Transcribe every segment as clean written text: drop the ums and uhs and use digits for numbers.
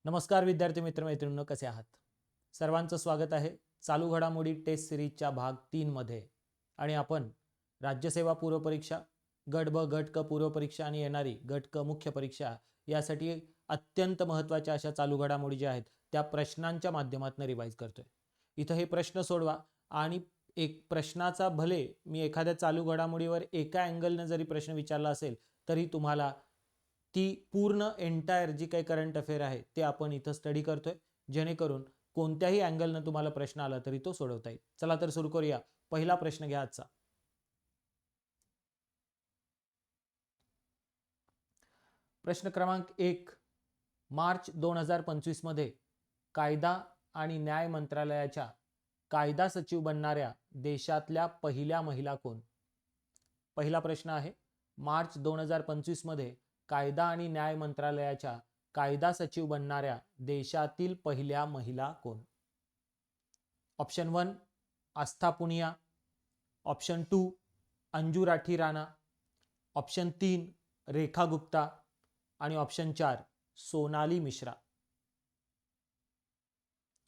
नमस्कार विद्यार्थी मित्रमैत्रिणींनो, कसे आहात? सर्वांचं स्वागत आहे चालू घडामोडी टेस्ट सिरीजच्या भाग 3 मध्ये. आणि आपण राज्यसेवा पूर्व परीक्षा, गट ब गट क पूर्व परीक्षा आणि येणारी गट क मुख्य परीक्षा यासाठी अत्यंत महत्त्वाच्या अशा चालू घडामोडी ज्या आहेत त्या प्रश्नांच्या माध्यमातून रिवाइज करतोय. इथं हे प्रश्न सोडवा आणि एक प्रश्नाचा भले मी एखाद्या चालू घडामोडीवर एका अँगलने जरी प्रश्न विचारला असेल तरी तुम्हाला ती पूर्ण एंटायर जी काही करंट अफेअर आहे ते आपण इथं स्टडी करतोय, जेणेकरून कोणत्याही अँगलने तुम्हाला प्रश्न आला तरी तो सोडवता येईल. चला तर सुरू करूया. पहिला प्रश्न घ्या आजचा. प्रश्न क्रमांक 1. मार्च 2025 मध्ये कायदा आणि न्याय मंत्रालयाच्या कायदा सचिव बनणाऱ्या देशातल्या पहिल्या महिला कोण? पहिला प्रश्न आहे, मार्च 2025 मध्ये कायदा आणि न्याय मंत्रालयाच्या कायदा सचिव बनणाऱ्या देशातील पहिल्या महिला कोण? ऑप्शन 1 आस्था पुनिया, ऑप्शन 2 अंजू राठी राणा, ऑप्शन 3 रेखा गुप्ता आणि ऑप्शन 4 सोनाली मिश्रा.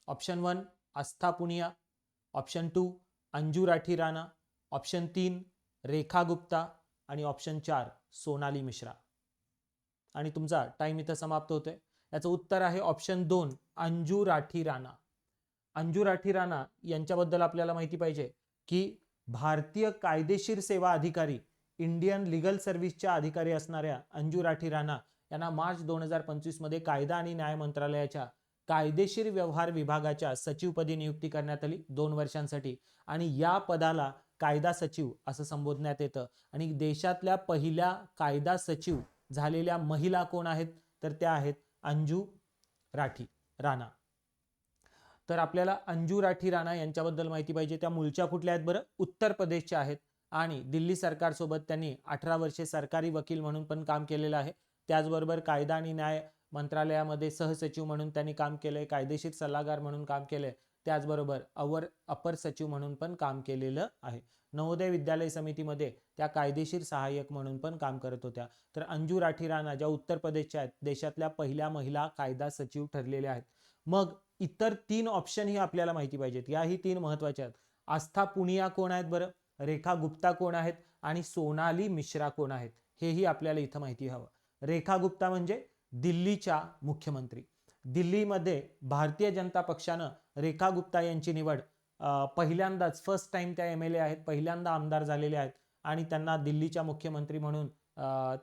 ऑप्शन 1 आस्था पुनिया, ऑप्शन 2 अंजू राठी राणा, ऑप्शन 3 रेखा गुप्ता आणि ऑप्शन 4 सोनाली मिश्रा. आणि तुमचा टाइम इथं समाप्त होतोय. याचं उत्तर आहे ऑप्शन 2 अंजू राठी राणा. अंजू राठी राणा यांच्याबद्दल आपल्याला माहिती पाहिजे की भारतीय कायदेशीर सेवा अधिकारी, इंडियन लीगल सर्व्हिसच्या अधिकारी असणाऱ्या अंजू राठी राणा यांना मार्च 2025 मध्ये कायदा आणि न्याय मंत्रालयाच्या कायदेशीर व्यवहार विभागाच्या सचिवपदी नियुक्ती करण्यात आली 2 वर्षांसाठी. आणि या पदाला कायदा सचिव असं संबोधण्यात येतं. आणि देशातल्या पहिल्या कायदा सचिव झालेल्या महिला कोण आहेत? तर त्या आहेत अंजू राठी राणा. तर आपल्याला अंजू राठी राणा यांच्याबद्दल माहिती पाहिजे. त्या मूळच्या कुठल्या आहेत बरं? उत्तर प्रदेशच्या आहेत. आणि दिल्ली सरकारसोबत त्यांनी 18 वर्षे सरकारी वकील म्हणून पण काम केलेलं आहे. त्याचबरोबर कायदा आणि न्याय मंत्रालयामध्ये सहसचिव म्हणून त्यांनी काम केलंय, कायदेशीर सल्लागार म्हणून काम केलंय, त्याचबरोबर अपर सचिव म्हणून पण काम केलेलं आहे. नवोदय विद्यालय समितीमध्ये त्या कायदेशीर सहाय्यक म्हणून पण काम करत होत्या. तर अंजू राठी राणा ज्या उत्तर प्रदेशच्या आहेत, देशातल्या पहिल्या महिला कायदा सचिव ठरलेल्या आहेत. मग इतर 3 ऑप्शन ही आपल्याला माहिती पाहिजेत. याही 3 महत्वाच्या आहेत. आस्था पुनिया कोण आहेत बरं? रेखा गुप्ता कोण आहेत? आणि सोनाली मिश्रा कोण आहेत? हेही आपल्याला इथं माहिती हवं. रेखा गुप्ता म्हणजे दिल्लीच्या मुख्यमंत्री. दिल्लीमध्ये भारतीय जनता पक्षानं रेखा गुप्ता यांची निवड पहिल्यांदाच फर्स्ट टाइम त्या MLA आहेत, पहिल्यांदा आमदार झालेले आहेत आणि त्यांना दिल्लीच्या मुख्यमंत्री म्हणून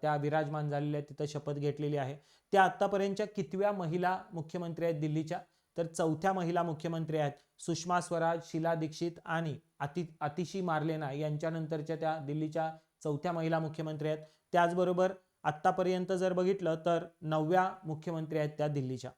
त्या विराजमान झालेल्या आहेत, तिथं शपथ घेतलेली आहे. त्या आतापर्यंतच्या कितव्या महिला मुख्यमंत्री आहेत दिल्लीच्या? तर 4थ्या महिला मुख्यमंत्री आहेत. सुषमा स्वराज, शीला दीक्षित आणि आतिशी मार्लेना यांच्यानंतरच्या त्या दिल्लीच्या 4थ्या महिला मुख्यमंत्री आहेत. त्याचबरोबर आतापर्यंत जर बघितलं तर 9व्या मुख्यमंत्री आहेत त्या दिल्लीच्या.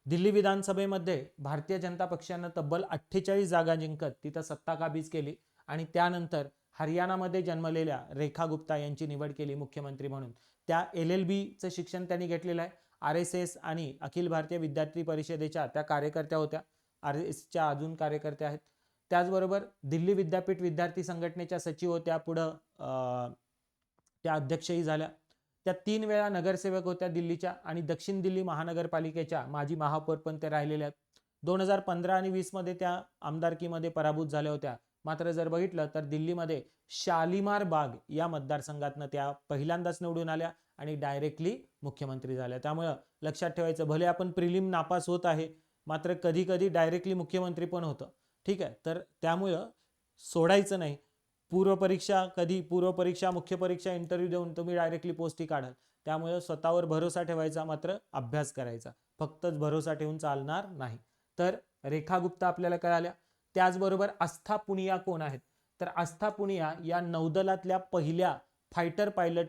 दिल्ली विधानसभेमध्ये भारतीय जनता पक्षानं तब्बल 48 जागा जिंकत तिथं सत्ता काबीज केली. आणि त्यानंतर हरियाणामध्ये जन्मलेल्या रेखा गुप्ता यांची निवड केली मुख्यमंत्री म्हणून. त्या LLBचं शिक्षण त्यांनी घेतलेलं आहे. RSS आणि अखिल भारतीय विद्यार्थी परिषदेच्या त्या कार्यकर्त्या होत्या. RSSच्या अजून कार्यकर्त्या आहेत. त्याचबरोबर दिल्ली विद्यापीठ विद्यार्थी संघटनेच्या सचिव होत्या. पुढं त्या अध्यक्षही झाल्या. त्या 3 वेळा नगरसेवक होत्या दिल्लीच्या आणि दक्षिण दिल्ली महानगरपालिकेच्या माजी महापौर पण ते राहिलेल्या आहेत. 2015 आणि 20 मध्ये त्या आमदारकीमध्ये पराभूत झाल्या होत्या. मात्र जर बघितलं तर दिल्लीमध्ये शालीमार बाग या मतदारसंघातनं त्या पहिल्यांदाच निवडून आल्या आणि डायरेक्टली मुख्यमंत्री झाल्या. त्यामुळे लक्षात ठेवायचं, भले आपण प्रिलिम नापास होत आहे मात्र कधी कधी डायरेक्टली मुख्यमंत्री पण होतं. ठीक आहे, तर त्यामुळं सोडायचं नाही. पूर्व परीक्षा मुख्य परीक्षा इंटरव्ह्यू देऊन तुम्ही डायरेक्टली पोस्टही काढाल. त्यामुळे स्वतःवर भरोसा ठेवायचा, मात्र अभ्यास करायचा. फक्तच भरोसा ठेवून चालणार नाही. तर रेखा गुप्ता आपल्याला कळाल्या. त्याचबरोबर आस्था पुनिया कोण आहेत? तर आस्था पुनिया या नौदलातल्या पहिल्या फायटर पायलट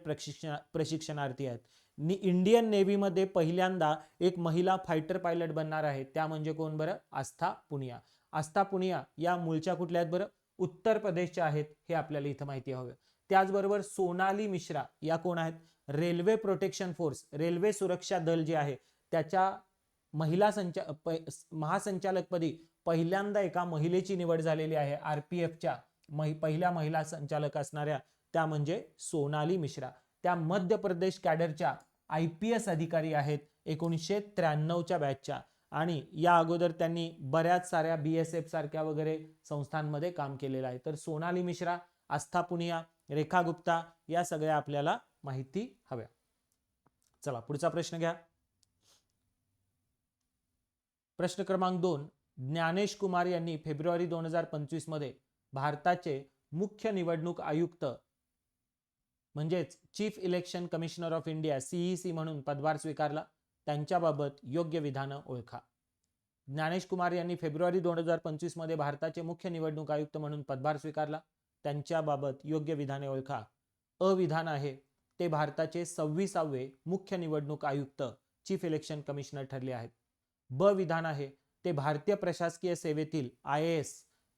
प्रशिक्षणार्थी आहेत. इंडियन नेव्हीमध्ये पहिल्यांदा एक महिला फायटर पायलट बनणार आहे. त्या म्हणजे कोण बरं? आस्था पुनिया. आस्था पुनिया या मूळच्या कुठल्या आहेत बरं? उत्तर प्रदेशच्या आहेत. हे आपल्याला इथं माहिती हवं. त्याचबरोबर सोनाली मिश्रा या कोण आहेत? रेल्वे प्रोटेक्शन फोर्स, रेल्वे सुरक्षा दल जे आहे त्याच्या महासंचालकपदी पहिल्यांदा एका महिलेची निवड झालेली आहे. RPFच्या पहिल्या महिला संचालक असणाऱ्या त्या म्हणजे सोनाली मिश्रा. त्या मध्य प्रदेश कॅडरच्या IPS अधिकारी आहेत 1993च्या बॅचच्या, आणि या अगोदर त्यांनी बऱ्याच साऱ्या BSF सारख्या वगैरे संस्थांमध्ये काम केलेलं आहे. तर सोनाली मिश्रा, आस्था पुनिया, रेखा गुप्ता या सगळ्या आपल्याला माहिती हव्या. चला पुढचा प्रश्न घ्या. प्रश्न क्रमांक 2. ज्ञानेश कुमार यांनी फेब्रुवारी 2025 मध्ये भारताचे मुख्य निवडणूक आयुक्त म्हणजेच chief election commissioner of India CEC म्हणून पदभार स्वीकारला. त्यांच्याबाबत योग्य विधानं ओळखा. ज्ञानेश कुमार यांनी फेब्रुवारी 2025 मध्ये भारताचे मुख्य निवडणूक आयुक्त म्हणून पदभार स्वीकारला. त्यांच्याबाबत योग्य विधाने ओळखा. अ विधान आहे, ते भारताचे 26वे मुख्य निवडणूक आयुक्त चीफ इलेक्शन कमिशनर ठरले आहेत. ब विधान आहे, ते भारतीय प्रशासकीय सेवेतील IAS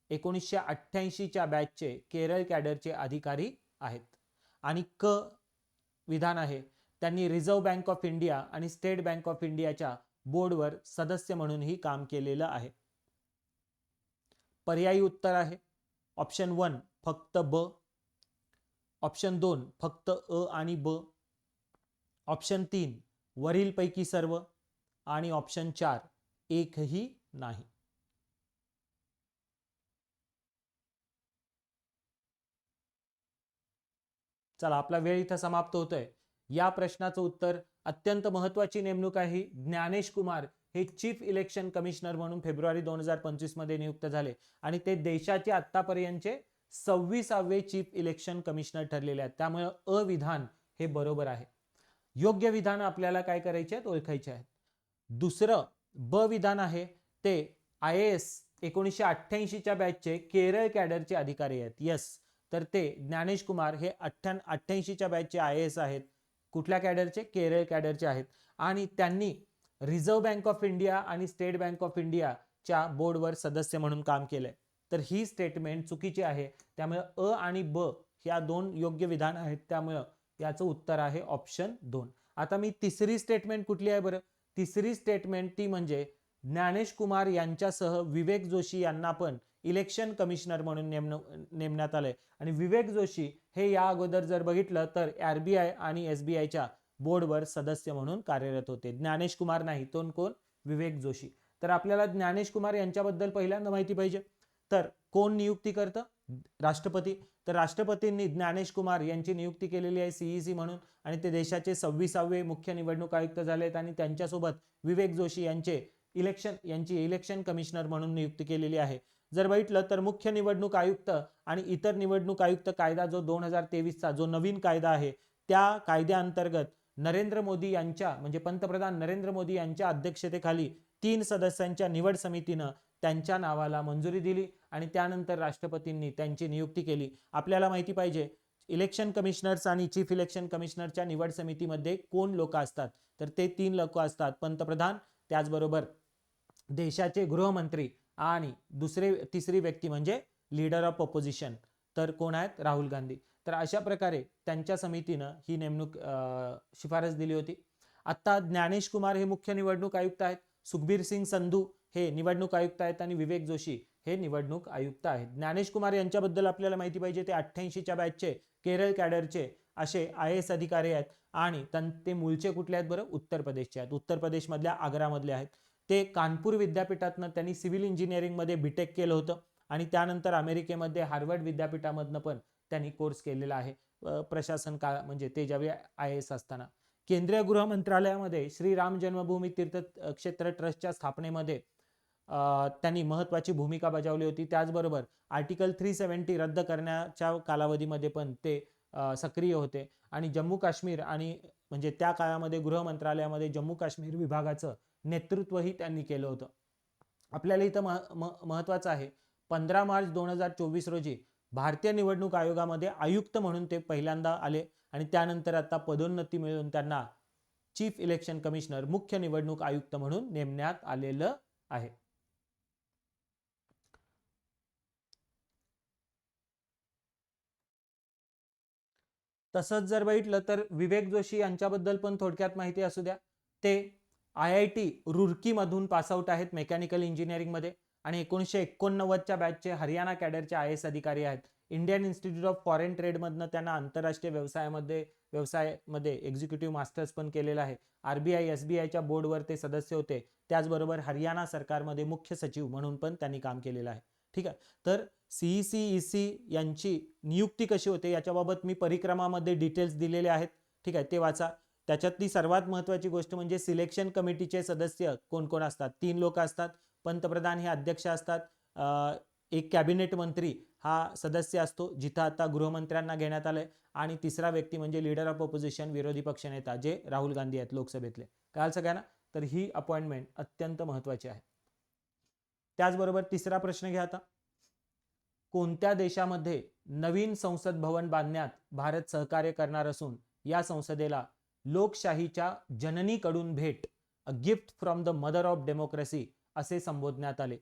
1988च्या बॅचचे केरळ कॅडरचे अधिकारी आहेत. आणि क विधान आहे, त्यांनी रिझर्व्ह बँक ऑफ इंडिया आणि स्टेट बँक ऑफ इंडियाच्या बोर्डवर सदस्य म्हणूनही काम केलेलं आहे. पर्यायी उत्तर आहे ऑप्शन 1 फक्त ब, ऑप्शन 2 फक्त अ आणि ब, ऑप्शन 3 वरील पैकी सर्व, आणि ऑप्शन 4 एकही नाही. चला आपला वेळ इथं समाप्त होतोय. या प्रश्नाचं उत्तर, अत्यंत महत्वाची नेमणूक आहे. ज्ञानेश कुमार हे चीफ इलेक्शन कमिशनर म्हणून फेब्रुवारी 2025 मध्ये नियुक्त झाले आणि ते देशाचे आतापर्यंतचे 26वे चीफ इलेक्शन कमिशनर ठरलेले आहेत. त्यामुळे अ विधान हे बरोबर आहे. योग्य विधान आपल्याला काय करायचे आहेत, ओळखायचे आहेत. दुसरं ब विधान आहे, ते IAS 1988च्या बॅचचे केरळ कॅडरचे अधिकारी आहेत. यस, तर ते ज्ञानेश कुमार हे 88च्या बॅचचे IAS आहेत. कुठल्या कॅडरचे? केरळ कॅडरचे आहेत. आणि त्यांनी रिझर्व्ह बँक ऑफ इंडिया आणि स्टेट बँक ऑफ इंडियाच्या बोर्डवर सदस्य म्हणून काम केलंय. तर ही स्टेटमेंट चुकीची आहे. त्यामुळे अ आणि ब ह्या दोन योग्य विधान आहेत. त्यामुळे याचं उत्तर आहे ऑप्शन 2. आता मी तिसरी स्टेटमेंट कुठली आहे बरं? तिसरी स्टेटमेंट ती म्हणजे ज्ञानेश कुमार यांच्यासह विवेक जोशी यांना पण इलेक्शन कमिशनर म्हणून नेमण्यात आलंय. आणि विवेक जोशी हे या अगोदर जर बघितलं तर RBI आणि SBIच्या बोर्डवर सदस्य म्हणून कार्यरत होते. ज्ञानेश कुमार नाही, तो कोण? विवेक जोशी. तर आपल्याला ज्ञानेश कुमार यांच्याबद्दल पहिल्यांदा माहिती पाहिजे. तर कोण नियुक्ती करतं? राष्ट्रपती. तर राष्ट्रपतींनी ज्ञानेश कुमार यांची नियुक्ती केलेली आहे CEC म्हणून, आणि ते देशाचे 26वे मुख्य निवडणूक आयुक्त झालेत. आणि त्यांच्यासोबत विवेक जोशी यांची इलेक्शन कमिशनर म्हणून नियुक्ती केलेली आहे. जर बघितलं तर मुख्य निवडणूक आयुक्त आणि इतर निवडणूक आयुक्त कायदा जो 2023चा जो नवीन कायदा आहे, त्या कायद्याअंतर्गत नरेंद्र मोदी यांच्या म्हणजे पंतप्रधान नरेंद्र मोदी यांच्या अध्यक्षतेखाली 3 सदस्यांच्या निवड समितीनं त्यांच्या नावाला मंजुरी दिली आणि त्यानंतर राष्ट्रपतींनी त्यांची नियुक्ती केली. आपल्याला माहिती पाहिजे इलेक्शन कमिशनर्स आणि चीफ इलेक्शन कमिशनरच्या निवड समितीमध्ये कोण लोक असतात? तर ते 3 लोक असतात. पंतप्रधान, त्याचबरोबर देशाचे गृहमंत्री आणि तिसरी व्यक्ती म्हणजे लीडर ऑफ ऑपोजिशन. तर कोण आहेत? राहुल गांधी. तर अशा प्रकारे त्यांच्या समितीनं ही नेमणूक शिफारस दिली होती. आता ज्ञानेश कुमार हे मुख्य निवडणूक आयुक्त आहेत. सुखबीर सिंग संधू हे निवडणूक आयुक्त आहेत आणि विवेक जोशी हे निवडणूक आयुक्त आहेत. ज्ञानेश कुमार यांच्याबद्दल आपल्याला माहिती पाहिजे, ते 88च्या बॅचचे केरळ कॅडरचे असे IAS अधिकारी आहेत. आणि ते मूळचे कुठले आहेत बरं? उत्तर प्रदेशचे आहेत. उत्तर प्रदेशमधल्या आग्रामधले आहेत. ते कानपूर विद्यापीठातनं त्यांनी सिव्हिल इंजिनिअरिंग मध्ये BTech केलं होतं आणि त्यानंतर अमेरिकेमध्ये हार्वर्ड विद्यापीठामधनं पण त्यांनी कोर्स केलेला आहे प्रशासन काळ, म्हणजे ते ज्यावेळी IAS असताना. केंद्रीय गृह मंत्रालयामध्ये श्रीराम जन्मभूमी तीर्थ क्षेत्र ट्रस्टच्या स्थापनेमध्ये त्यांनी महत्वाची भूमिका बजावली होती. त्याचबरोबर आर्टिकल 370 रद्द करण्याच्या कालावधीमध्ये पण ते सक्रिय होते. आणि जम्मू काश्मीर आणि म्हणजे त्या काळामध्ये गृह मंत्रालयामध्ये जम्मू काश्मीर विभागाचं नेतृत्वही त्यांनी केलं होतं. आपल्याला इथं महत्वाचं आहे, 15 मार्च 2024 रोजी भारतीय निवडणूक आयोगामध्ये आयुक्त म्हणून ते पहिल्यांदा आले आणि त्यानंतर आता पदोन्नती मिळून त्यांना चीफ इलेक्शन कमिशनर मुख्य निवडणूक आयुक्त म्हणून नेमण्यात आलेलं आहे. तसंच जर बघितलं तर विवेक जोशी यांच्याबद्दल पण थोडक्यात माहिती असू द्या. ते IIT रुर्की मधून पासआउट आहेत मेकॅनिकल इंजिनिअरिंग मध्ये आणि 1989च्या बॅचचे हरियाणा कॅडरचे IAS अधिकारी आहेत. Indian institute of foreign trade मधनं त्यांना आंतरराष्ट्रीय व्यवसायामध्ये व्यवसायामध्ये एक्झिक्युटिव्ह मास्टर्स पण केलेलं आहे. RBI SBIच्या बोर्डवर ते सदस्य होते. त्याचबरोबर हरियाणा सरकारमध्ये मुख्य सचिव म्हणून पण त्यांनी काम केलेलं आहे. ठीक आहे. तर CEC यांची नियुक्ती कशी होते याच्याबाबत मी परिक्रमामध्ये डिटेल्स दिलेले आहेत. ठीक आहे, ते वाचा. त्याच्यातली सर्वात महत्त्वाची गोष्ट म्हणजे सिलेक्शन कमिटीचे सदस्य कोण कोण असतात. 3 लोक असतात. पंतप्रधान हे अध्यक्ष असतात. एक कॅबिनेट मंत्री हा सदस्य असतो, जिथं आता गृहमंत्र्यांना घेण्यात आलंय. आणि तिसरा व्यक्ती म्हणजे लीडर ऑफ ऑपोजिशन, विरोधी पक्षनेता, जे राहुल गांधी आहेत लोकसभेतले. कळालं सगळ्यांना? तर ही अपॉइंटमेंट अत्यंत महत्त्वाची आहे. त्याचबरोबर तिसरा प्रश्न घ्या आता. कोणत्या देशामध्ये नवीन संसद भवन बांधण्यात भारत सहकार्य करणार असून या संसदेला लोकशाहीच्या जननीकडून भेट, a gift from the mother of democracy असे संबोधण्यात आले?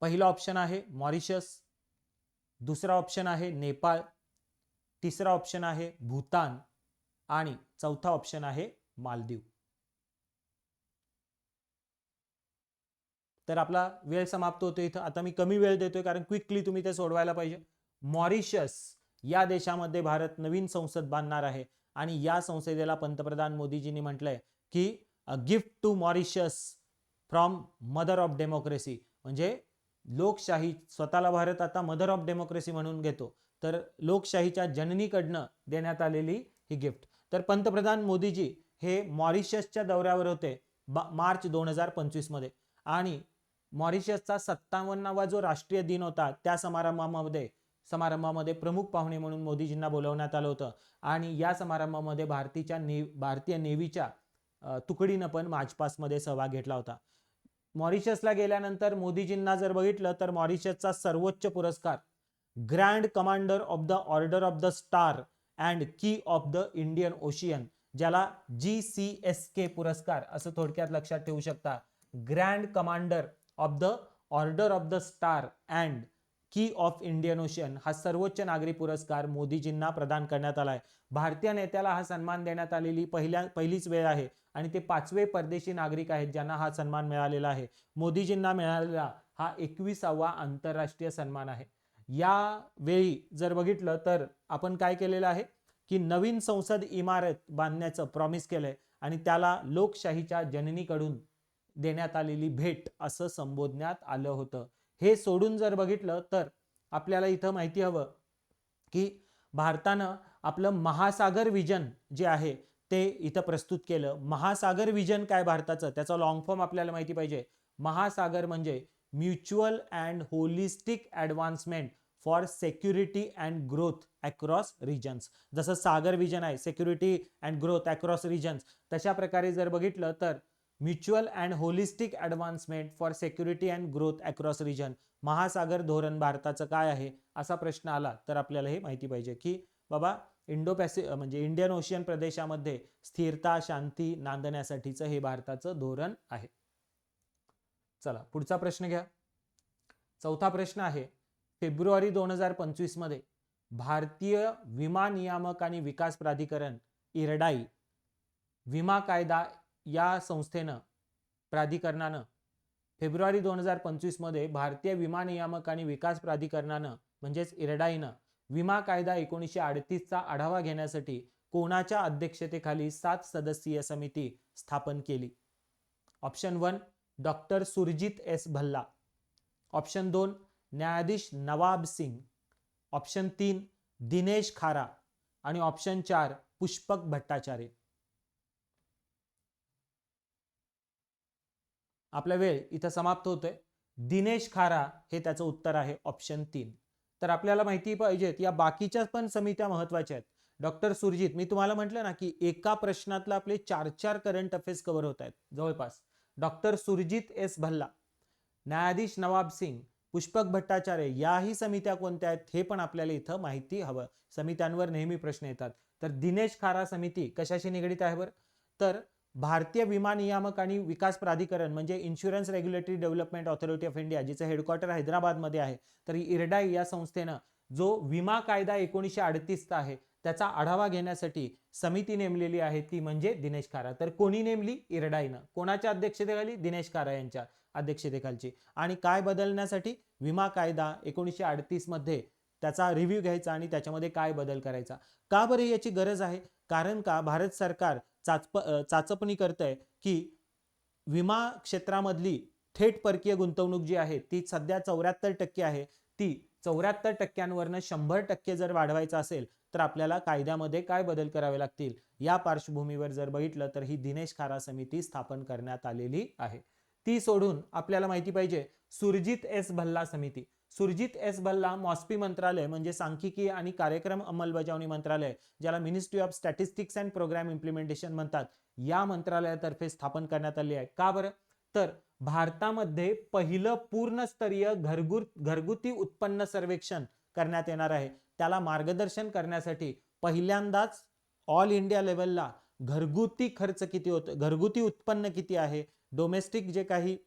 पहिला ऑप्शन आहे मॉरिशस, दुसरा ऑप्शन आहे नेपाळ, तिसरा ऑप्शन आहे भूतान आणि चौथा ऑप्शन आहे मालदीव. तर आपला वेळ समाप्त होतो इथं. आता मी कमी वेळ देतोय कारण क्विकली तुम्ही ते सोडवायला पाहिजे. मॉरिशस या देशामध्ये भारत नवीन संसद बांधणार आहे आणि या संसदेला पंतप्रधान मोदीजींनी म्हटलंय की a gift to Mauritius from mother of democracy, म्हणजे लोकशाही, स्वतःला भारत आता मदर ऑफ डेमोक्रेसी म्हणून घेतो, तर लोकशाहीच्या जननीकडनं देण्यात आलेली ही गिफ्ट. तर पंतप्रधान मोदीजी हे मॉरिशसच्या दौऱ्यावर होते मार्च 2025 मध्ये आणि मॉरिशसचा 57वा जो राष्ट्रीय दिन होता त्या समारंभामध्ये प्रमुख पाहुणे म्हणून मोदीजींना बोलवण्यात आलं होतं आणि या समारंभामध्ये भारतीय नेव्हीच्या तुकडीनं पण मार्चपास्टमध्ये सहभाग घेतला होता. मॉरिशसला गेल्यानंतर मोदीजींना जर बघितलं तर मॉरिशसचा सर्वोच्च पुरस्कार grand commander of the order of the star and की ऑफ द इंडियन ओशियन, ज्याला GCSK पुरस्कार असं थोडक्यात लक्षात ठेवू शकता. Grand commander of the order of the star and की ऑफ इंडियन ओशियन हा सर्वोच्च नागरी पुरस्कार मोदीजींना प्रदान करण्यात आलाय. भारतीय नेत्याला हा सन्मान देण्यात आलेली पहिलीच वेळ आहे आणि ते 5वे परदेशी नागरिक आहेत ज्यांना हा सन्मान मिळालेला आहे. मोदीजींना मिळालेला हा 21वा आंतरराष्ट्रीय सन्मान आहे. या वेळी जर बघितलं तर आपण काय केलेलं आहे की नवीन संसद इमारत बांधण्याचं प्रॉमिस केलंय आणि त्याला लोकशाहीच्या जननीकडून देण्यात आलेली भेट असं संबोधण्यात आलं होतं. हे सोडून जर बघितलं तर आपल्याला इथं माहिती हवं की भारतानं आपलं महासागर विजन जे आहे ते इथं प्रस्तुत केलं. महासागर विजन काय भारताचं, त्याचा लॉंग फॉर्म आपल्याला माहिती पाहिजे. महासागर म्हणजे mutual and holistic advancement for security and growth across regions. जसं सागर विजन आहे security and growth across regions, तशा प्रकारे जर बघितलं तर mutual and holistic advancement for security and growth across region, Mahasagar धोरण भारताचं काय आहे असा प्रश्न आला तर आपल्याला हे माहिती पाहिजे की बाबा म्हणजे इंडियन ओशियन प्रदेशामध्ये स्थिरता शांती नांदण्यासाठीचं हे भारताचं धोरण आहे. चला पुढचा प्रश्न घ्या. चौथा प्रश्न आहे, फेब्रुवारी 2025 मध्ये भारतीय विमा नियामक आणि विकास प्राधिकरण IRDAI विमा कायदा या प्राधिकरणानं फेब्रुवारी 2025 मध्ये भारतीय विमा नियामक आणि विकास प्राधिकरणानं म्हणजेच IRDAIनं विमा कायदा 1938 चा आढावा घेण्यासाठी कोणाच्या अध्यक्षतेखाली 7 सदस्यीय समिती स्थापन केली? Option 1 doctor Surjit S Bhalla, option 2 न्यायाधीश नवाब सिंग, ऑप्शन 3 दिनेश खारा आणि ऑप्शन 4 पुष्पक भट्टाचार्य. आपला वेळ इथं समाप्त होतोय. दिनेश खारा हे त्याचं उत्तर आहे, ऑप्शन 3. तर आपल्याला माहिती पाहिजेत या बाकीच्या पण समित्या महत्वाच्या आहेत. डॉक्टर सुरजीत, मी तुम्हाला म्हटलं ना की एका प्रश्नातला आपले 4 करंट अफेअर्स कव्हर होत आहेत जवळपास. डॉक्टर सुरजीत S भल्ला, न्यायाधीश नवाब सिंग, पुष्पक भट्टाचार्य, याही समित्या कोणत्या आहेत हे पण आपल्याला इथं माहिती हवं. समित्यांवर नेहमी प्रश्न येतात. तर दिनेश खारा समिती कशाशी निगडीत आहे बरं? तर भारतीय विमा नियामक आणि विकास प्राधिकरण म्हणजे insurance regulatory development authority of India, जिचं हेडक्वार्टर हैदराबादमध्ये आहे. तर IRDAI या संस्थेनं जो विमा कायदा 1938 आहे त्याचा आढावा घेण्यासाठी समिती नेमलेली आहे ती म्हणजे दिनेश खारा. तर कोणी नेमली? IRDAIनं. कोणाच्या अध्यक्षतेखाली? दिनेश खारा यांच्या अध्यक्षतेखालची. आणि काय बदलण्यासाठी? विमा कायदा 1938 मध्ये त्याचा रिव्ह्यू घ्यायचा आणि त्याच्यामध्ये काय बदल करायचा. का बरं याची गरज आहे? कारण का भारत सरकार चाचपणी करतंय की विमा क्षेत्रामधली थेट परकीय गुंतवणूक जी आहे ती सध्या 74% आहे, ती 74%वरनं 100% जर वाढवायचं असेल तर आपल्याला कायद्यामध्ये काय बदल करावे लागतील. या पार्श्वभूमीवर जर बघितलं तर ही दिनेश खारा समिती स्थापन करण्यात आलेली आहे. ती सोडून आपल्याला माहिती पाहिजे सुरजित एस भल्ला समिती. सुरजित एस भल्ला मॉस्पी मंत्रालय म्हणजे सांख्यिकी आणि कार्यक्रम अंमलबजावणी मंत्रालय, ज्याला ministry of statistics and programme implementation म्हणतात, या मंत्रालयातर्फे स्थापन करण्यात आली आहे. का बरं? तर भारतामध्ये पहिलं पूर्णस्तरीय घरगुती उत्पन्न सर्वेक्षण करण्यात येणार आहे. त्याला मार्गदर्शन करण्यासाठी पहिल्यांदाच ऑल इंडिया लेवलला घरगुती खर्च किती होतो, घरगुती उत्पन्न किती आहे, डोमेस्टिक जे काही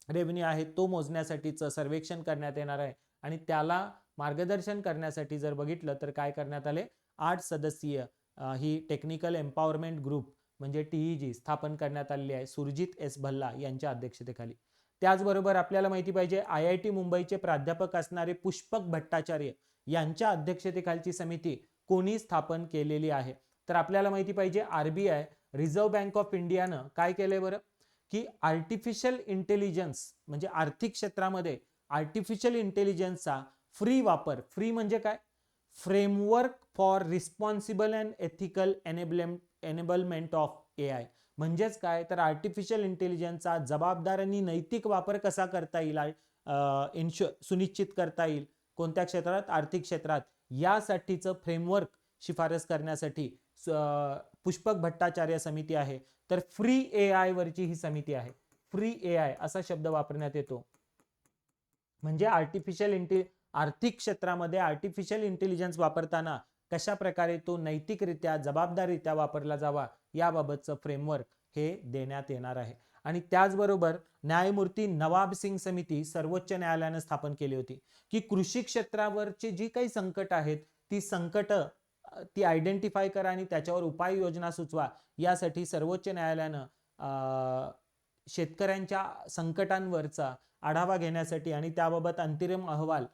रेव्हेन्यू आहे तो मोजण्यासाठीचं सर्वेक्षण करण्यात येणार आहे. आणि त्याला मार्गदर्शन करण्यासाठी जर बघितलं तर काय करण्यात आले, 8 सदस्यीय ही टेक्निकल एम्पॉवरमेंट ग्रुप म्हणजे TEG स्थापन करण्यात आलेली आहे सुरजित एस भल्ला यांच्या अध्यक्षतेखाली. त्याचबरोबर आपल्याला माहिती पाहिजे IIT मुंबईचे प्राध्यापक असणारे पुष्पक भट्टाचार्य यांच्या अध्यक्षतेखालची समिती कोणी स्थापन केलेली आहे. तर आपल्याला माहिती पाहिजे RBI रिझर्व्ह बँक ऑफ इंडियानं काय केलंय बरं, की आर्टिफिशियल इंटेलिजन्स म्हणजे आर्थिक क्षेत्रामध्ये आर्टिफिशियल इंटेलिजन्सचा फ्री वापर, फ्री म्हणजे काय, framework for responsible and ethical enablement of AI म्हणजेच काय, तर आर्टिफिशियल इंटेलिजन्सचा जबाबदार आणि नैतिक वापर कसा करता येईल, सुनिश्चित करता येईल कोणत्या क्षेत्रात, आर्थिक क्षेत्रात, यासाठीचं फ्रेमवर्क शिफारस करण्यासाठी पुष्पक भट्टाचार्य समिती आहे. तर फ्री AI वरची ही समिती आहे. फ्री AI असा शब्द वापरण्यात येतो म्हणजे आर्थिक क्षेत्रामध्ये आर्टिफिशियल इंटेलिजन्स वापरताना कशा प्रकारे तो नैतिकरित्या जबाबदारीरित्या वापरला जावा याबाबतचं फ्रेमवर्क हे देण्यात येणार आहे. आणि त्याचबरोबर न्यायमूर्ती नवाब सिंग समिती सर्वोच्च न्यायालयाने स्थापन केली होती की कृषी क्षेत्रावरची जी काही संकट आहेत ती आयडेंटिफाय करा आणि त्याच्यावर उपाययोजना सुचवा. यासाठी सर्वोच्च न्यायालयानं शेतकऱ्यांच्या संकटांवरचा आढावा घेण्यासाठी आणि त्याबाबत अंतिम अहवाल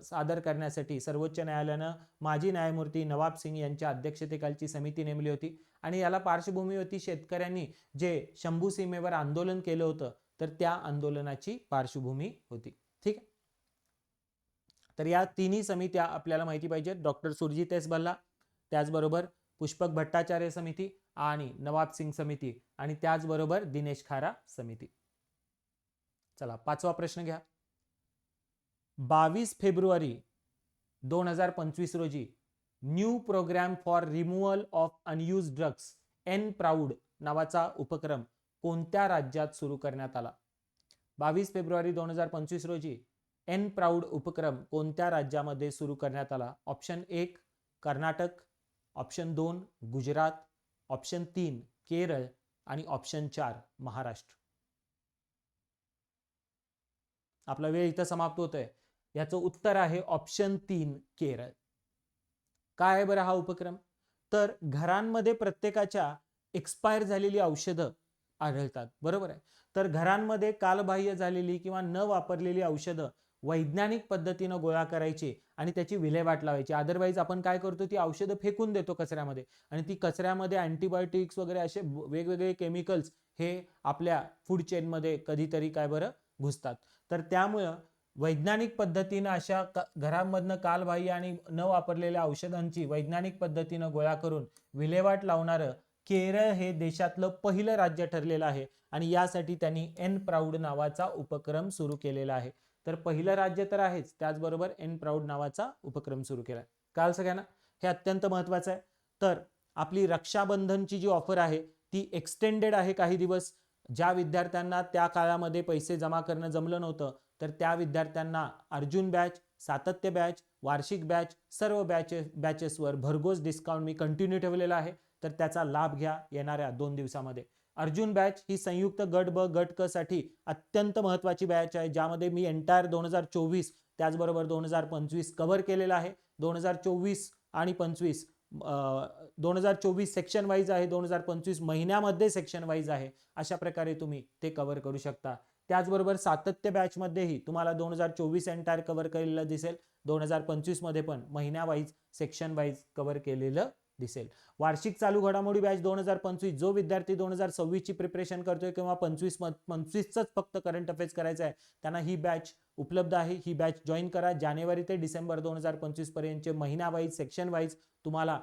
सादर करण्यासाठी सर्वोच्च न्यायालयानं माजी न्यायमूर्ती नवाब सिंग यांच्या अध्यक्षतेखालची समिती नेमली होती. आणि याला पार्श्वभूमी होती शेतकऱ्यांनी जे शंभू सीमेवर आंदोलन केलं होतं तर त्या आंदोलनाची पार्श्वभूमी होती. ठीक आहे. तर या तिन्ही समित्या आपल्याला माहिती पाहिजेत, डॉक्टर सुरजित एस भल्ला, त्याचबरोबर पुष्पक भट्टाचार्य समिती आणि नवाब सिंग समिती आणि त्याचबरोबर दिनेश खारा समिती. चला 5वा प्रश्न घ्या. 22 फेब्रुवारी 2025 रोजी new programme for removal of unused drugs NPROUD नावाचा उपक्रम कोणत्या राज्यात सुरू करण्यात आला? 22 फेब्रुवारी 2025 रोजी NPROUD उपक्रम कोणत्या राज्यामध्ये सुरू करण्यात आला? Option 1 Karnataka, option 2 Gujarat, option 3 Kerala आणि ऑप्शन 4 महाराष्ट्र. आपला वेळ इथं समाप्त होतोय. याचं उत्तर आहे ऑप्शन 3 केरळ. काय आहे बरं हा उपक्रम? तर घरांमध्ये प्रत्येकाच्या एक्सपायर झालेली औषधं आढळतात, बरोबर आहे. तर घरांमध्ये कालबाह्य झालेली किंवा न वापरलेली औषधं वैज्ञानिक पद्धतीनं गोळा करायची आणि त्याची विल्हेवाट लावायची. अदरवाईज आपण काय करतो, ती औषधं फेकून देतो कचऱ्यामध्ये आणि ती कचऱ्यामध्ये अँटीबायोटिक्स वगैरे असे वेगवेगळे केमिकल्स हे आपल्या फूड चेनमध्ये कधीतरी काय बरं घुसतात. तर त्यामुळं वैज्ञानिक पद्धतीनं अशा घरांमधनं कालबाह्य आणि न वापरलेल्या औषधांची वैज्ञानिक पद्धतीनं गोळा करून विल्हेवाट लावणारं केरळ हे देशातलं पहिलं राज्य ठरलेलं आहे आणि यासाठी त्यांनी NPROUD नावाचा उपक्रम सुरू केलेला आहे. तर पहिलं राज्य तर आहेच, त्याचबरोबर NPROUD नावाचा उपक्रम सुरू केला. काल सगळ्यांना हे अत्यंत महत्वाचं आहे. तर आपली रक्षाबंधनची जी ऑफर आहे ती एक्सटेंडेड आहे काही दिवस. ज्या विद्यार्थ्यांना त्या काळामध्ये पैसे जमा करणं जमलं नव्हतं तर त्या विद्यार्थ्यांना अर्जुन बॅच, सातत्य बॅच, वार्षिक बॅच, सर्व बॅचेसवर भरघोस डिस्काउंट मी कंटिन्यू ठेवलेला आहे. तर त्याचा लाभ घ्या येणाऱ्या 2 दिवसामध्ये. अर्जुन बॅच ही संयुक्त गट ब गट क साठी अत्यंत महत्वाची बॅच आहे, ज्यामध्ये मी एंटायर 2024 त्याचबरोबर 2025 कव्हर केलेला आहे. 2024 आणि 25 2024 सेक्शन वाईज आहे, 2025 महिन्यामध्ये सेक्शन वाईज आहे. अशा प्रकारे तुम्ही ते कव्हर करू शकता. त्याचबरोबर सातत्य बॅच मध्येही तुम्हाला 2024 एंटायर कव्हर केलेलं दिसेल, 2025 मध्ये पण महिन्या वाईज सेक्शन वाईज कव्हर केलेलं दिसेल. वार्षिक चालू घडामोडी बॅच 2025, जो विद्यार्थी 2026 ची प्रिपरेशन करतोय किंवा 25च फक्त करंट अफेअर्स करायचं आहे, त्यांना ही बॅच उपलब्ध आहे. ही बॅच जॉईन करा. जानेवारी ते डिसेंबर 2025 पर्यंतचे महिना वाईज सेक्शन वाईज तुम्हाला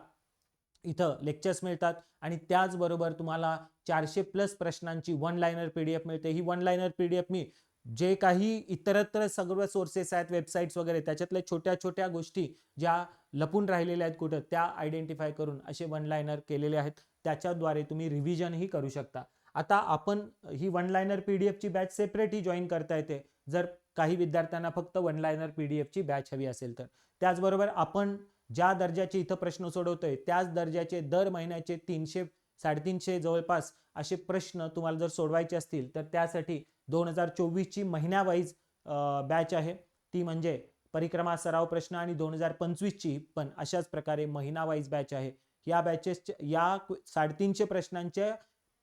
इथं लेक्चर्स मिळतात आणि त्याचबरोबर तुम्हाला 400+ प्रश्नांची वन लाइनर पीडीएफ मिळते. ही वन लाइनर पीडीएफ मी जे काही इतरत्र सगळं सोर्सेस आहेत, वेबसाईट्स वगैरे, त्याच्यातल्या छोट्या छोट्या गोष्टी ज्या लपून राहिलेल्या आहेत कुठं, त्या आयडेंटिफाय करून असे वन लाइनर केलेले आहेत. त्याच्याद्वारे तुम्ही रिव्हिजनही करू शकता. आता आपण ही वन लाइनर पीडीएफ ची बॅच सेपरेटही जॉईन करता येते जर काही विद्यार्थ्यांना फक्त वन लाइनर पीडीएफ ची बॅच हवी असेल तर. त्याचबरोबर आपण ज्या दर्जाचे इथं प्रश्न सोडवतोय त्याच दर्जाचे दर महिन्याचे 300-350 जवळपास असे प्रश्न तुम्हाला जर सोडवायचे असतील तर त्यासाठी 2024 ची महिन्या वाईज बॅच आहे, ती म्हणजे परिक्रमा सराव प्रश्न, आणि 2025 ची पण अशाच प्रकारे महिना वाईज बॅच आहे. या बॅचेस या 350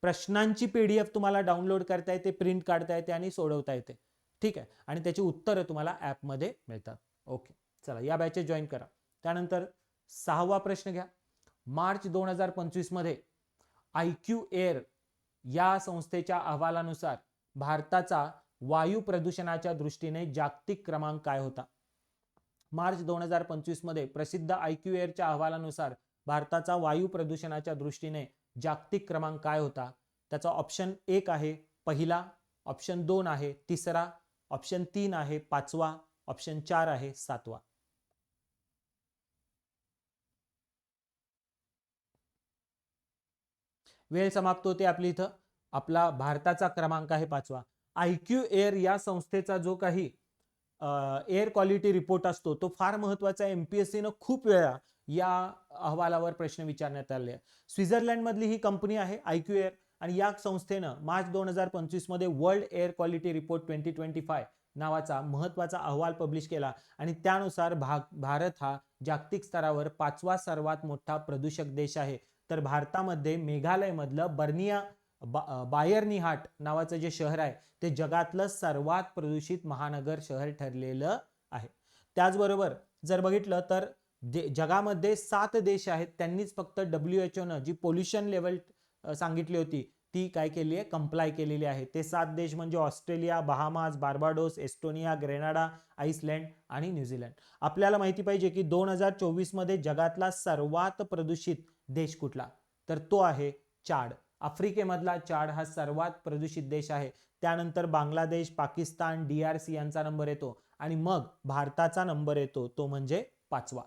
प्रश्नांची पीडीएफ तुम्हाला डाउनलोड करता येते, प्रिंट काढता येते आणि सोडवता येते. ठीक आहे, आणि त्याची उत्तरं तुम्हाला ॲपमध्ये मिळतात. ओके, चला या बॅचेस जॉईन करा. त्यानंतर 6वा प्रश्न घ्या. मार्च 2025 मध्ये IQ एअर या संस्थेच्या अहवालानुसार भारताचा वायू प्रदूषणाच्या दृष्टीने जागतिक क्रमांक काय होता? मार्च 2025 मध्ये प्रसिद्ध IQ एअरच्या अहवालानुसार भारताचा वायू प्रदूषणाच्या दृष्टीने जागतिक क्रमांक काय होता? त्याचा ऑप्शन 1 आहे पहिला, ऑप्शन 2 आहे तिसरा, ऑप्शन 3 आहे पाचवा, ऑप्शन 4 आहे सातवा. वेळ समाप्त होते आपली. इथं आपला भारताचा क्रमांक आहे पाचवा. IQ एअर या संस्थेचा जो काही एअर क्वालिटी रिपोर्ट असतो तो फार महत्वाचा आहे. MPSC न खूप वेळा या अहवालावर प्रश्न विचारण्यात आले. स्वित्झर्लंड मधली ही कंपनी आहे IQ एअर, आणि या संस्थेनं मार्च 2025 मध्ये वर्ल्ड एअर क्वालिटी रिपोर्ट 2025 नावाचा महत्वाचा अहवाल पब्लिश केला, आणि त्यानुसार भारत हा जागतिक स्तरावर 5वा सर्वात मोठा प्रदूषक देश आहे. तर भारतामध्ये मेघालय मधलं बायरनीहाट नावाचं जे शहर आहे ते जगातलं सर्वात प्रदूषित महानगर शहर ठरलेलं आहे. त्याचबरोबर जर बघितलं तर जगामध्ये 7 देश आहेत, त्यांनीच फक्त WHO न जी पोल्युशन लेवल सांगितली होती ती काय केली आहे, कंप्लाय केलेली आहे. ते 7 देश म्हणजे Australia, Bahamas, Barbados, Estonia, Grenada, Iceland आणि न्यूझीलंड. आपल्याला माहिती पाहिजे की 2024 मध्ये जगातला सर्वात प्रदूषित देश कुठला, तर तो आहे चाड. आफ्रिकेमधला चाड हा सर्वात प्रदूषित देश आहे. त्यानंतर बांगलादेश, पाकिस्तान, DRC यांचा नंबर येतो, आणि मग भारताचा नंबर येतो, तो म्हणजे 5वा.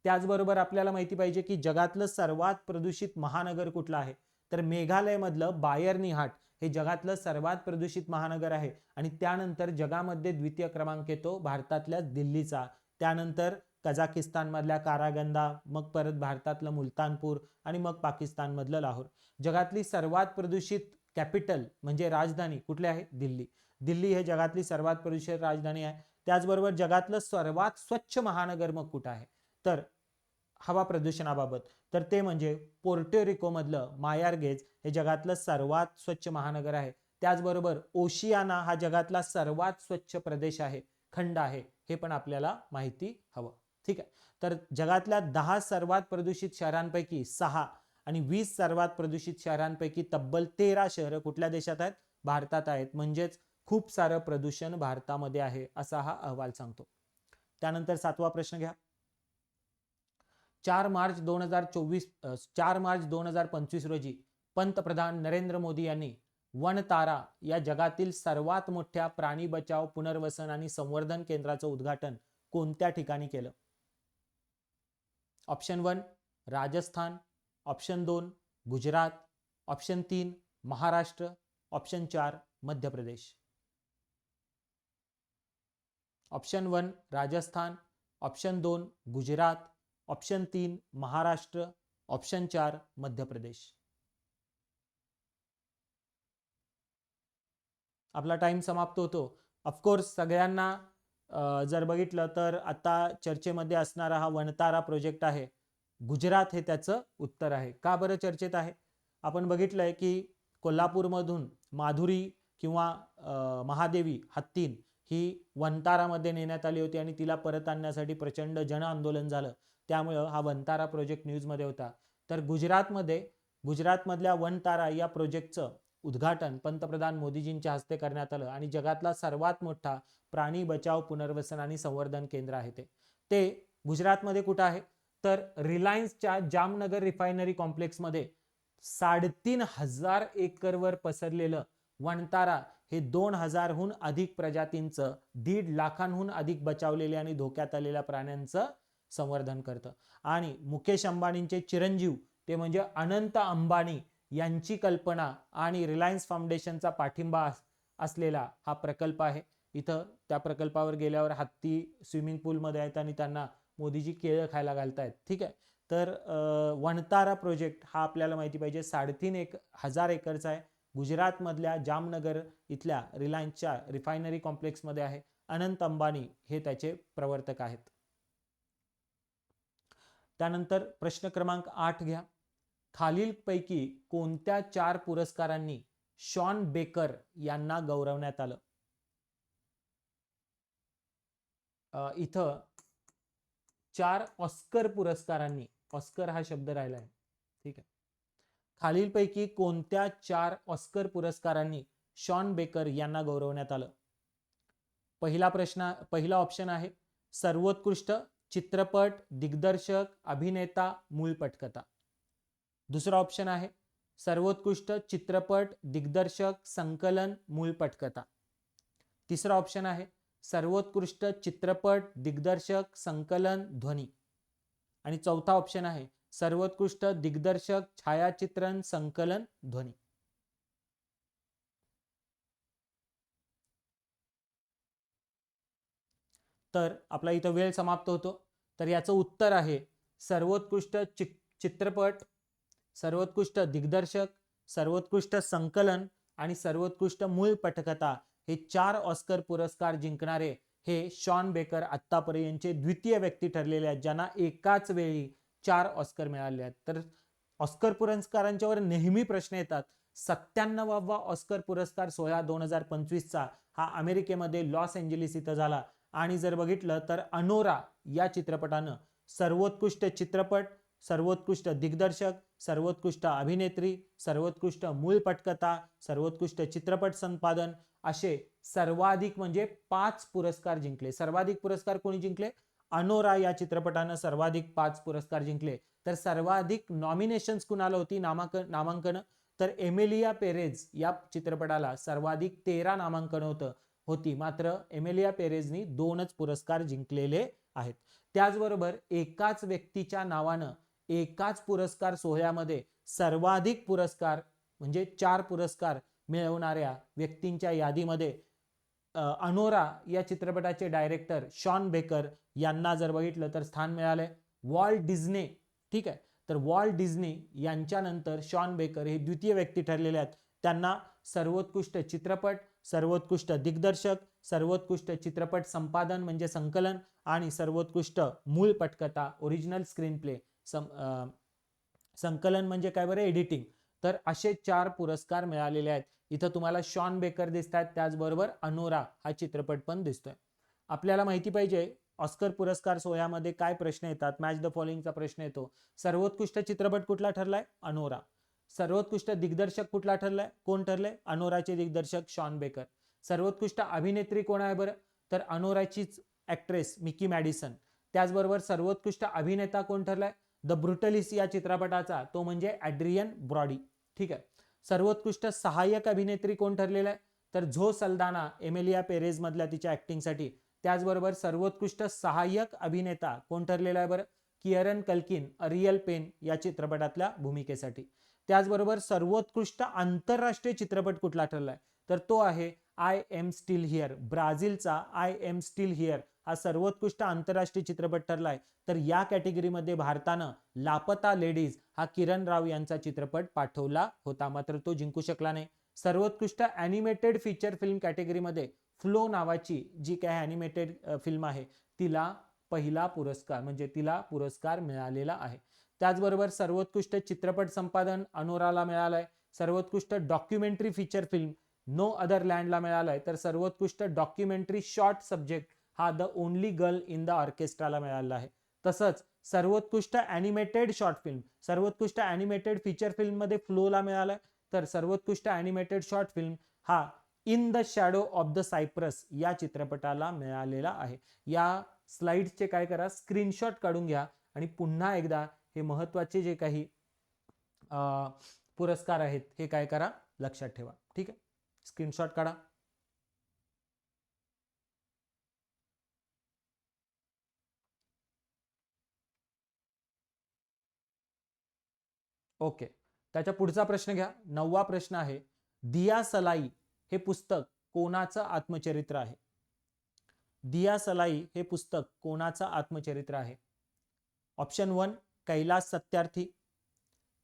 त्याचबरोबर आपल्याला माहिती पाहिजे की जगातलं सर्वात प्रदूषित महानगर कुठलं आहे, तर मेघालय मधलं बायरनीहाट हे जगातलं सर्वात प्रदूषित महानगर आहे. आणि त्यानंतर जगामध्ये द्वितीय क्रमांक येतो भारतातल्या दिल्लीचा, त्यानंतर कझाकिस्तान मधल्या कारागंदा, मग परत भारतातलं मुलतानपूर, आणि मग पाकिस्तान मधलं लाहोर. जगातली सर्वात प्रदूषित कॅपिटल म्हणजे राजधानी कुठली आहे, दिल्ली. दिल्ली हे जगातली सर्वात प्रदूषित राजधानी आहे. त्याचबरोबर जगातलं सर्वात स्वच्छ महानगर मग कुठं आहे, तर हवा प्रदूषणाबाबत, तर ते म्हणजे पोर्टोरिको मधलं मायारगेज हे जगातलं सर्वात स्वच्छ महानगर आहे. त्याचबरोबर ओशियाना हा जगातला सर्वात स्वच्छ प्रदेश आहे, खंड आहे, हे पण आपल्याला माहिती हवं. ठीक आहे, तर जगातल्या 10 सर्वात प्रदूषित शहरांपैकी 6 आणि 20 सर्वात प्रदूषित शहरांपैकी तब्बल 13 शहरं कुठल्या देशात आहेत, भारतात आहेत. म्हणजेच खूप सारं प्रदूषण भारतामध्ये आहे असा हा अहवाल सांगतो. त्यानंतर 7वा प्रश्न घ्या. 4 मार्च 2025 रोजी पंतप्रधान नरेंद्र मोदी यांनी वनतारा या जगातील सर्वात मोठ्या प्राणी बचाव, पुनर्वसन आणि संवर्धन केंद्राचं उद्घाटन कोणत्या ठिकाणी केलं? Option 1 Rajasthan, option 2 Gujarat, option 3 Maharashtra, option 4 Madhya Pradesh. Option 1 Rajasthan, option 2 Gujarat, option 3 Maharashtra, option 4 Madhya प्रदेश. आपला टाइम समाप्त होतो. ऑफकोर्स सगळ्यांना जर बघितलं तर आता चर्चेमध्ये असणारा हा वनतारा प्रोजेक्ट आहे, गुजरात हे त्याचं उत्तर आहे. का बरं चर्चेत आहे? आपण बघितलंय की कोल्हापूरमधून माधुरी किंवा महादेवी हत्तीन ही वंतारामध्ये नेण्यात आली होती आणि तिला परत आणण्यासाठी प्रचंड जन आंदोलन झालं, त्यामुळं हा वंतारा प्रोजेक्ट न्यूजमध्ये होता. तर गुजरातमधल्या वनतारा या प्रोजेक्टचं उद्घाटन पंतप्रधान मोदीजींच्या हस्ते करण्यात आलं आणि जगातला सर्वात मोठा प्राणी बचाव पुनर्वसन आणि संवर्धन केंद्र आहे ते गुजरातमध्ये कुठं आहे तर रिलायन्सच्या जामनगर रिफायनरी कॉम्प्लेक्समध्ये 3,500 एकरवर पसरलेलं वनतारा हे 2,000हून अधिक प्रजातींचं 1.5 लाखांहून अधिक बचावलेल्या आणि धोक्यात आलेल्या प्राण्यांचं संवर्धन करतं. आणि मुकेश अंबानींचे चिरंजीव ते म्हणजे अनंत अंबानी यांची कल्पना आणि रिलायन्स फाउंडेशनचा पाठिंबा असलेला हा प्रकल्प आहे. इथं त्या प्रकल्पावर गेल्यावर हत्ती स्विमिंग पूलमध्ये आहेत आणि त्यांना मोदीजी केळं खायला घालतायत. ठीक आहे. तर वनतारा प्रोजेक्ट हा आपल्याला माहिती पाहिजे 3,500 एकरचा आहे. गुजरातमधल्या जामनगर इथल्या रिलायन्सच्या रिफायनरी कॉम्प्लेक्समध्ये आहे. अनंत अंबानी हे त्याचे प्रवर्तक आहेत. त्यानंतर प्रश्न क्रमांक 8 घ्या. खालीलपैकी कोणत्या 4 पुरस्कारांनी शॉन बेकर यांना गौरवण्यात आलं? इथं 4 ऑस्कर पुरस्कारांनी, ऑस्कर हा शब्द राहिला आहे, ठीक आहे. खालीलपैकी कोणत्या 4 ऑस्कर पुरस्कारांनी शॉन बेकर यांना गौरवण्यात आलं? पहिला ऑप्शन आहे सर्वोत्कृष्ट चित्रपट, दिग्दर्शक, अभिनेता, मूळ पटकथा. दुसरा ऑप्शन आहे सर्वोत्कृष्ट चित्रपट, दिग्दर्शक, संकलन, मूळ पटकथा. तिसरा ऑप्शन आहे सर्वोत्कृष्ट चित्रपट, दिग्दर्शक, संकलन, ध्वनी. आणि चौथा ऑप्शन आहे सर्वोत्कृष्ट दिग्दर्शक, छायाचित्रण, संकलन, ध्वनी. तर आपला इथं वेळ समाप्त होतो. तर याचं उत्तर आहे सर्वोत्कृष्ट चित्रपट, सर्वोत्कृष्ट दिग्दर्शक, सर्वोत्कृष्ट संकलन आणि सर्वोत्कृष्ट मूळ पटकथा हे 4 ऑस्कर पुरस्कार जिंकणारे हे शॉन बेकर आतापर्यंतचे द्वितीय व्यक्ती ठरलेले आहेत ज्यांना एकाच वेळी 4 ऑस्कर मिळाले आहेत. तर ऑस्कर पुरस्कारांच्यावर नेहमी प्रश्न येतात. 97वा ऑस्कर पुरस्कार सोहळा 2025चा हा अमेरिकेमध्ये लॉस एंजेलिस इथं झाला. आणि जर बघितलं तर अनोरा या चित्रपटानं सर्वोत्कृष्ट चित्रपट, सर्वोत्कृष्ट दिग्दर्शक, सर्वोत्कृष्ट अभिनेत्री, सर्वोत्कृष्ट मूळ पटकथा, सर्वोत्कृष्ट चित्रपट संपादन असे सर्वाधिक म्हणजे 5 पुरस्कार जिंकले. सर्वाधिक पुरस्कार कोणी जिंकले? अनोरा या चित्रपटानं सर्वाधिक 5 पुरस्कार जिंकले. तर सर्वाधिक नॉमिनेशन्स कुणाला होती, नामांकन? तर एमिलिया पेरेझ या चित्रपटाला सर्वाधिक 13 नामांकन होती. मात्र एमिलिया पेरेझनी 2च पुरस्कार जिंकलेले आहेत. त्याचबरोबर एकाच व्यक्तीच्या नावानं एकाच पुरस्कार सोहळ्यामध्ये सर्वाधिक पुरस्कार म्हणजे 4 पुरस्कार मिळवणाऱ्या व्यक्तींच्या यादीमध्ये अनोरा या चित्रपटाचे डायरेक्टर शॉन बेकर यांना जर बघितलं तर स्थान मिळालंय. वॉल्ट डिझनी, ठीक आहे. तर वॉल्ट डिझनी यांच्यानंतर शॉन बेकर हे द्वितीय व्यक्ती ठरलेले आहेत. त्यांना सर्वोत्कृष्ट चित्रपट, सर्वोत्कृष्ट दिग्दर्शक, सर्वोत्कृष्ट चित्रपट संपादन म्हणजे संकलन आणि सर्वोत्कृष्ट मूळ पटकथा ओरिजिनल स्क्रीन प्ले, संकलन म्हणजे काय बरं, एडिटिंग. तर असे 4 पुरस्कार मिळालेले आहेत. इथं तुम्हाला शॉन बेकर दिसतात, त्याचबरोबर अनोरा हा चित्रपट पण दिसतोय. आपल्याला माहिती पाहिजे ऑस्कर पुरस्कार सोहळ्यामध्ये काय प्रश्न येतात. मॅच द फॉलोइंगचा प्रश्न येतो. सर्वोत्कृष्ट चित्रपट कुठला ठरलाय? अनोरा. सर्वोत्कृष्ट दिग्दर्शक कुठला ठरलाय? कोण ठरले? अनोराचे दिग्दर्शक शॉन बेकर. सर्वोत्कृष्ट अभिनेत्री कोण आहे बरं? तर अनोराचीच ऍक्ट्रेस मिकी मॅडिसन. त्याचबरोबर सर्वोत्कृष्ट अभिनेता कोण ठरलाय? द ब्रुटलिस्ट या चित्रपटाचा, तो म्हणजे ॲड्रियन ब्रॉडी. ठीक आहे. सर्वोत्कृष्ट सहाय्यक अभिनेत्री कोण ठरलेला आहे? तर झो सल्दाना एमिलिया पेरेझ मधल्या तिच्या ऍक्टिंगसाठी. त्याचबरोबर सर्वोत्कृष्ट सहाय्यक अभिनेता कोण ठरलेला आहे बरं? किअरन कल्किन अ रियल पेन या चित्रपटातल्या भूमिकेसाठी. त्याचबरोबर सर्वोत्कृष्ट आंतरराष्ट्रीय चित्रपट कुठला ठरलाय? तर तो आहे आय एम स्टील हिअर. ब्राझीलचा आय एम स्टील हिअर हा सर्वोत्कृष्ट आंतरराष्ट्रीय चित्रपट ठरलाय. तर या कॅटेगरीमध्ये भारतानं लापता लेडीज हा किरण राव यांचा चित्रपट पाठवला होता, मात्र तो जिंकू शकला नाही. सर्वोत्कृष्ट ॲनिमेटेड फीचर फिल्म कॅटेगरीमध्ये फ्लो नावाची जी काय ॲनिमेटेड फिल्म आहे तिला पहिला पुरस्कार म्हणजे तिला पुरस्कार मिळालेला आहे. त्याचबरोबर सर्वोत्कृष्ट चित्रपट संपादन अनोराला मिळालाय. सर्वोत्कृष्ट documentary feature film no other लँडला मिळालाय, तर सर्वोत्कृष्ट डॉक्युमेंटरी शॉर्ट सब्जेक्ट हा the only girl in the ऑर्केस्ट्राला मिळाला आहे. तसंच सर्वोत्कृष्ट ॲनिमेटेड शॉर्ट फिल्म, सर्वोत्कृष्ट ॲनिमेटेड फीचर फिल्म मध्ये फ्लोला मिळालाय, तर सर्वोत्कृष्ट ॲनिमेटेड शॉर्ट फिल्म हा in the shadow of the Cyprus या चित्रपटाला मिळालेला आहे. या स्लाइड्सचे काय करा, स्क्रीनशॉट काढून घ्या आणि पुन्हा एकदा हे महत्वाचे जे काही पुरस्कार आहेत हे काय करा, लक्षात ठेवा. ठीक आहे, स्क्रीनशॉट काढा. ओके, त्याच्या पुढचा प्रश्न घ्या. 9वा प्रश्न आहे, दिया सलाई हे पुस्तक कोणाचं आत्मचरित्र आहे? दिया सलाई हे पुस्तक कोणाचं आत्मचरित्र आहे? Option 1 Kailash Satyarthi,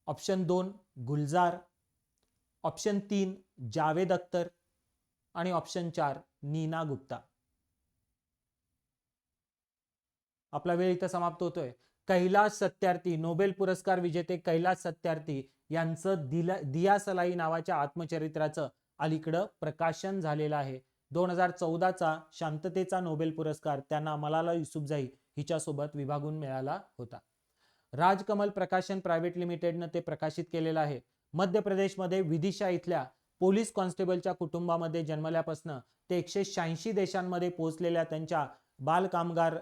option 2 Gulzar, option 3 Javed Akhtar आणि ऑप्शन 4 नीना गुप्ता. आपला वेळ इथं समाप्त होतोय. कैलास सत्यार्थी, नोबेल पुरस्कार विजेते कैलास सत्यार्थी यांचं दिया सलाई नावाच्या आत्मचरित्राचं अलीकडं प्रकाशन झालेलं आहे. 2014चा शांततेचा नोबेल पुरस्कार त्यांना मलाला युसुफजाई हिच्यासोबत विभागून मिळाला होता. राजकमल प्रकाशन प्रायव्हेट लिमिटेडनं ते प्रकाशित केलेलं आहे. मध्य प्रदेशमध्ये विदिशा इथल्या पोलीस कॉन्स्टेबलच्या कुटुंबामध्ये जन्मल्यापासून ते 186 देशांमध्ये पोहोचलेल्या त्यांच्या बाल कामगार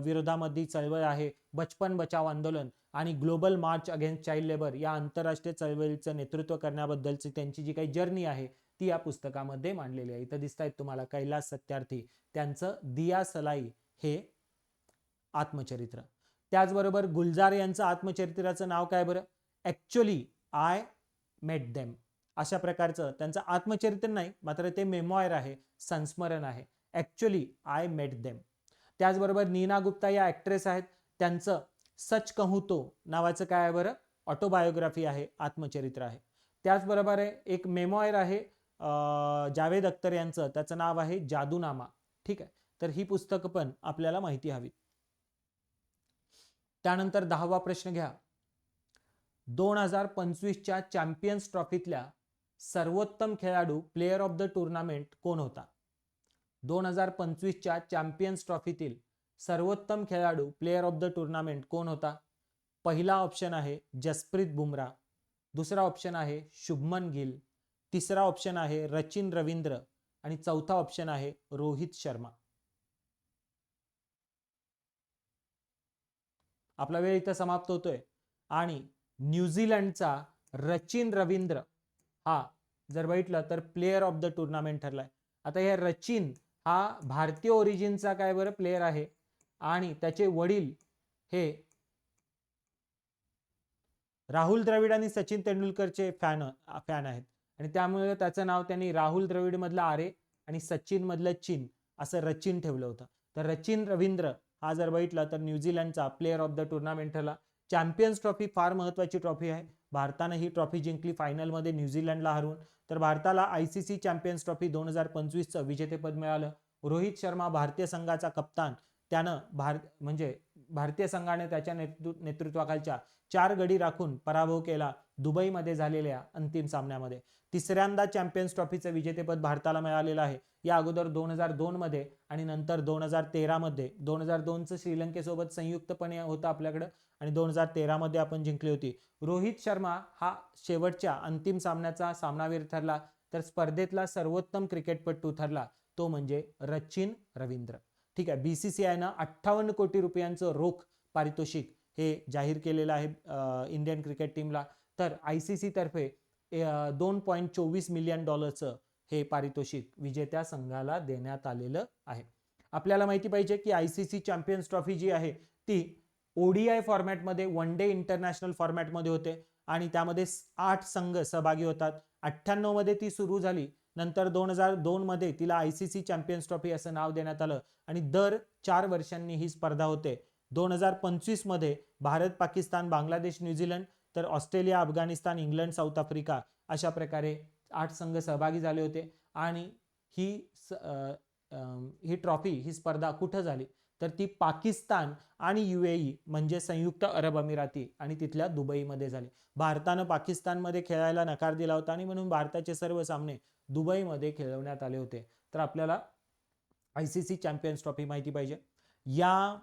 विरोधामध्ये चळवळ आहे, बचपन बचाव आंदोलन आणि global March against child labour या आंतरराष्ट्रीय चळवळीचं नेतृत्व करण्याबद्दलची त्यांची जी काही जर्नी आहे ती या पुस्तकामध्ये मांडलेली आहे. इथं दिसत आहेत तुम्हाला कैलास सत्यार्थी, त्यांचं दिया सलाई हे आत्मचरित्र. त्याचबरोबर गुलजार यांचं आत्मचरित्राचं नाव काय बरं? ऍक्च्युअली आय मेट देम, अशा प्रकारचं त्यांचं आत्मचरित्र नाही, मात्र ते मेमॉयर आहे, संस्मरण आहे. Actually I met them. त्याचबरोबर नीना गुप्ता या ऍक्ट्रेस आहेत, त्यांचं सच कहूं तो नावाचं काय आहे बरं? ऑटोबायोग्राफी आहे, आत्मचरित्र आहे. त्याचबरोबर एक मेमॉयर आहे जावेद अख्तर यांचं, त्याचं नाव आहे जादूनामा. ठीक आहे, तर ही पुस्तकं पण आपल्याला माहिती हवी. त्यानंतर 10वा प्रश्न घ्या. 2025च्या चॅम्पियन्स ट्रॉफीतल्या सर्वोत्तम खेळाडू प्लेयर ऑफ द टुर्नामेंट कोण होता? 2025च्या चॅम्पियन्स ट्रॉफीतील सर्वोत्तम खेळाडू प्लेयर ऑफ द टुर्नामेंट कोण होता? पहिला ऑप्शन आहे जसप्रीत बुमराह, दुसरा ऑप्शन आहे शुभमन गिल, तिसरा ऑप्शन आहे रचिन रवींद्र आणि चौथा ऑप्शन आहे रोहित शर्मा. आपला वेळ इथं समाप्त होतोय आणि न्यूझीलंडचा रचिन रवींद्र हा जर बघितलं तर प्लेयर ऑफ द टुर्नामेंट ठरलाय. आता हे रचिन हा भारतीय ओरिजिनचा काय बरं प्लेयर आहे आणि त्याचे वडील हे राहुल द्रविड आणि सचिन तेंडुलकरचे फॅन आहेत आणि त्यामुळे त्याचं नाव त्यांनी राहुल द्रविड मधलं आरे आणि सचिन मधलं चिन असं रचिन ठेवलं होतं. तर रचिन रवींद्र हा जर बघितला तर न्यूझीलंडचा प्लेयर ऑफ द टुर्नामेंट ठरला. चॅम्पियन्स ट्रॉफी फार महत्वाची ट्रॉफी आहे. भारतानं ही ट्रॉफी जिंकली फायनलमध्ये न्यूझीलंडला हरवून. तर भारताला आयसीसी चॅम्पियन्स ट्रॉफी 2025चं विजेतेपद मिळालं. रोहित शर्मा भारतीय संघाचा कप्तान, त्यानं भारतीय संघाने त्याच्या नेतृत्वाखालच्या 4 गडी राखून पराभव केला दुबईमध्ये झालेल्या अंतिम सामन्यामध्ये. तिसऱ्यांदा चॅम्पियन्स ट्रॉफीचं विजेतेपद भारताला मिळालेलं आहे. या अगोदर 2002 मध्ये आणि नंतर 2013 मध्ये. 2002चं श्रीलंकेसोबत संयुक्तपणे होतं आपल्याकडं आणि 2013 मध्ये आपण जिंकली होती. रोहित शर्मा हा शेवटच्या अंतिम सामन्याचा सामनावीर ठरला. तर स्पर्धेतला सर्वोत्तम क्रिकेटपटू ठरला तो म्हणजे रचिन रवींद्र. ठीक आहे, बीसीसीआयनं 58 कोटी रुपयांचं रोख पारितोषिक हे जाहीर केलेलं आहे इंडियन क्रिकेट टीमला. तर आयसीसी तर्फे $2.24 मिलियन हे पारितोषिक विजेत्या संघाला देण्यात आलेलं आहे. आपल्याला माहिती पाहिजे की आयसीसी चॅम्पियन्स ट्रॉफी जी आहे ती ओडीआय फॉर्मॅटमध्ये, वन डे इंटरनॅशनल फॉर्मॅटमध्ये होते आणि त्यामध्ये 8 संघ सहभागी होतात. 98 मध्ये ती सुरू झाली. नंतर 2002 मध्ये तिला आयसीसी चॅम्पियन्स ट्रॉफी असं नाव देण्यात आलं आणि दर 4 वर्षांनी ही स्पर्धा होते. 2025 मध्ये भारत, पाकिस्तान, बांगलादेश, न्यूझीलंड, तर Australia, Afghanistan, England, south Africa अशा प्रकारे 8 संघ सहभागी झाले होते. आणि ही ट्रॉफी, ही स्पर्धा कुठं झाली तर ती पाकिस्तान आणि UAE म्हणजे संयुक्त अरब अमिराती आणि तिथल्या दुबईमध्ये झाली. भारतानं पाकिस्तानमध्ये खेळायला नकार दिला होता आणि म्हणून भारताचे सर्व सामने दुबईमध्ये खेळवण्यात आले होते. तर आपल्याला ICC चॅम्पियन्स ट्रॉफी माहिती पाहिजे. या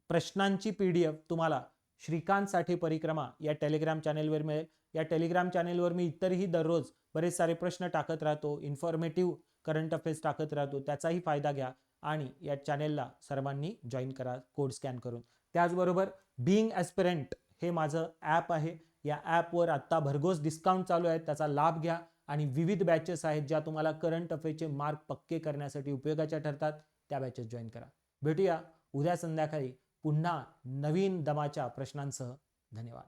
प्रश्नांची PDF तुम्हाला श्रीकांत साठे परिक्रमा या टेलिग्राम चॅनेलवर मिळेल. या टेलिग्राम चॅनेलवर मी इतरही दररोज बरेच सारे प्रश्न टाकत राहतो, इन्फॉर्मेटिव्ह करंट अफेअर्स टाकत राहतो. त्याचाही फायदा घ्या आणि या चॅनेलला सर्वांनी जॉईन करा कोड स्कॅन करून. त्याचबरोबर बीइंग ॲस्पिरंट हे माझं ॲप आहे. या ॲपवर आत्ता भरघोस डिस्काउंट चालू आहे, त्याचा लाभ घ्या आणि विविध बॅचेस आहेत ज्या तुम्हाला करंट अफेअर्सचे मार्क पक्के करण्यासाठी उपयोगाच्या ठरतात. त्या बॅचेस जॉईन करा. भेटूया उद्या संध्याकाळी पुन्हा नवीन दमाच्या प्रश्नांसह. धन्यवाद.